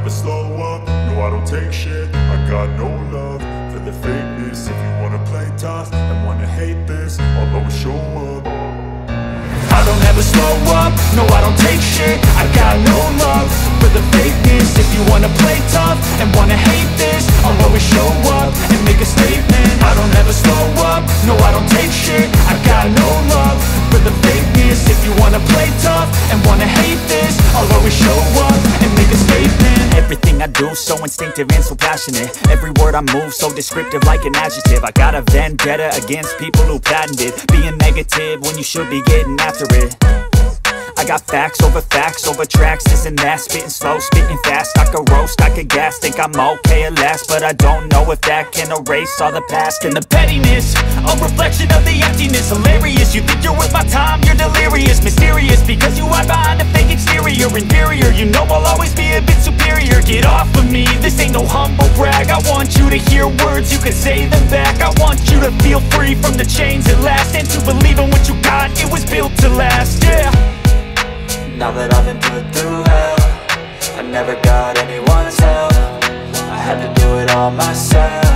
never slow up, no I don't take shit. I got no love for the fakeness. If you wanna play tough and wanna hate this, I'll always show up. I don't ever slow up, no I don't take shit. I got no love for the fakeness. If you wanna play tough and wanna hate this, I'll always show up and make a statement. I don't ever slow up, no I don't take shit. I got no love for the fakeness. If you wanna play tough and wanna hate this, I'll always show up and make a statement. Everything I do so instinctive and so passionate. Every word I move so descriptive like an adjective. I got a vendetta against people who patented being negative when you should be getting after it. I got facts over tracks, this and that. Spitting slow, spitting fast, I could roast, I could gas. Think I'm okay at last, but I don't know if that can erase all the past. And the pettiness, a reflection of the emptiness. Hilarious, you think you're worth my time, you're delirious. Mysterious, because you hide behind a fake exterior. Inferior, you know I'll always be a bit superior. Get off of me, this ain't no humble brag. I want you to hear words, you can say them back. I want you to feel free from the chains at last, and to believe in what you got, it was built to last, yeah. Now that I've been put through hell, I never got anyone's help. I had to do it all myself.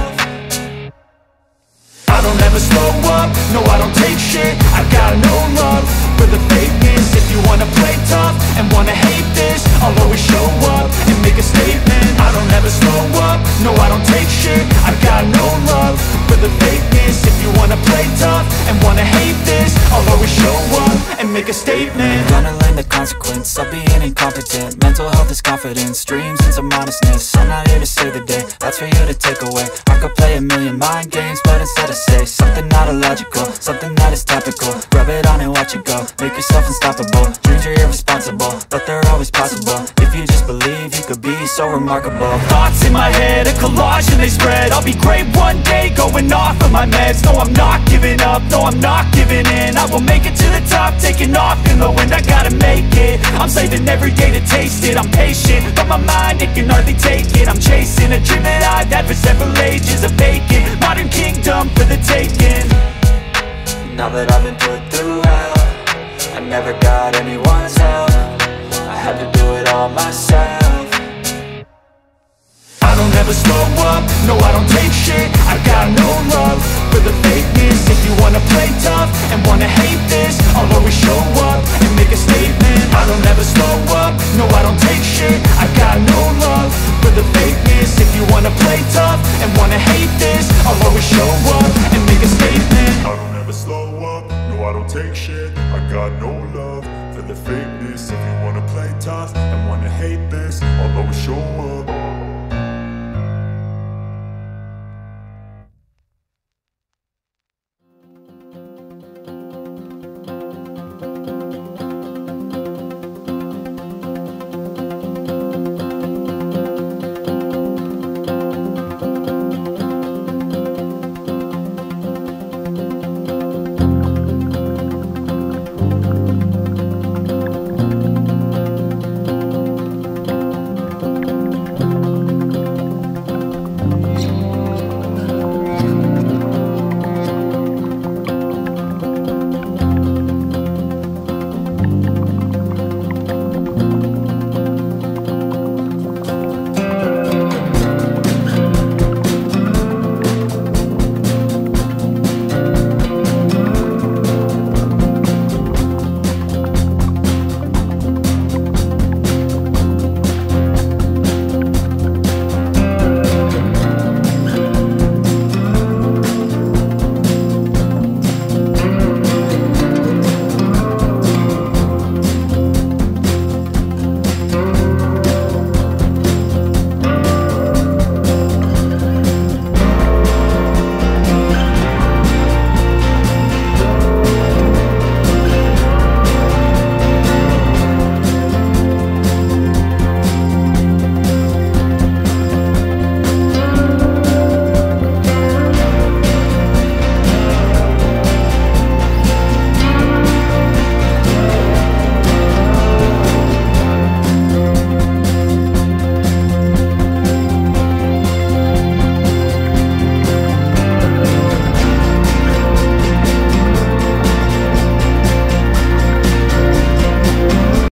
I don't ever slow up, no I don't take shit. I got no love for the fakeness. If you wanna play tough and wanna hate this, I'll always show up and make a statement. I don't ever slow up, no I don't take shit. I got no love for the fakeness. If you wanna play tough and wanna hate this, I'll always show up and make a statement. Gonna learn the consequence of being incompetent. Mental health is confidence, dreams and some honestness. I'm not here to save the day, that's for you to take away. I could play a million mind games, but instead I say something not illogical, something that is topical. Rub it on and watch it go, make yourself unstoppable. Dreams are irresponsible, but they're always possible. If you just believe, you could be so remarkable. Thoughts in my head, a collage and they spread. I'll be great one day, going off of my meds. No, I'm not giving up, no, I'm not giving in. I will make it to the top, taking off in the wind. I gotta make it, I'm saving every day to taste it. I'm patient, but my mind, it can hardly take it. I'm chasing a dream that I've had for several ages. A vacant, modern kingdom for the taking. Now that I've been put through hell, I never got anyone's help. I had to do it all myself. I don't ever slow up, no I don't take shit. I got no love for the fakeness. If you wanna play tough and wanna hate this, I'll always show up and make a statement. I don't ever slow up, no I don't take shit. I got no love for the fakeness. If you wanna play tough and wanna hate this, I'll always show up and make a statement. I don't ever slow up, no I don't take shit. I got no love for the fakeness. If you wanna play tough and wanna hate this, I'll always show up